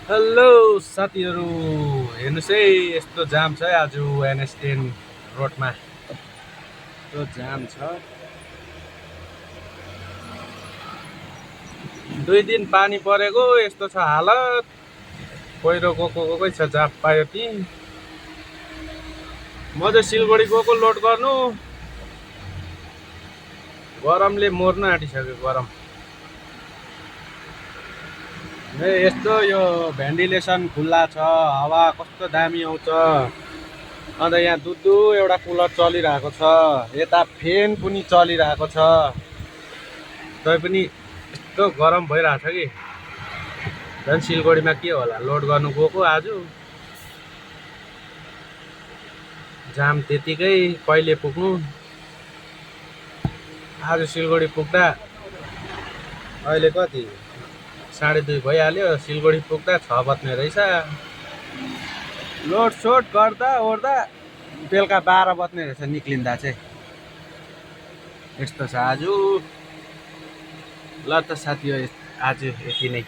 Hello साथीहरू, हेर्नुहोस् है, यस्तो जाम छ है आज NS10 रोडमा। यस्तो जाम छ। 2 दिन पानी परेको यस्तो छ हालत। पहिरो गएकै छ, जाप पायो ती। म चाहिँ सिलगढी गएको लोड गर्नु, गरमले मर्नु आँटिसक्यो गरम। यस्तो यो भेन्टिलेसन खुल्ला छ, हावा कस्तो दामी आउँछ। अन्त यहाँ दुधु एउटा कुलर चलिरहेको छ, यता फ्यान पनि चलिरहेको छ, तै पनि यस्तो गरम भइरहेछ कि। झन् सिलगढीमा के होला, लोड गर्नु गएको आज जाम त्यतिकै, कहिले पुग्नु। आज सिलगढी पुग्दा अहिले कति 2:30 भइहाल्यो, सिलगढी पुग्दा 6 बज्ने रहेछ। लोड सोड गर्दा ओर्दा बेलुका 12 बज्ने रहेछ निक्लिँदा चाहिँ। यस्तो छ आज। ल त साथी, आज यति नै।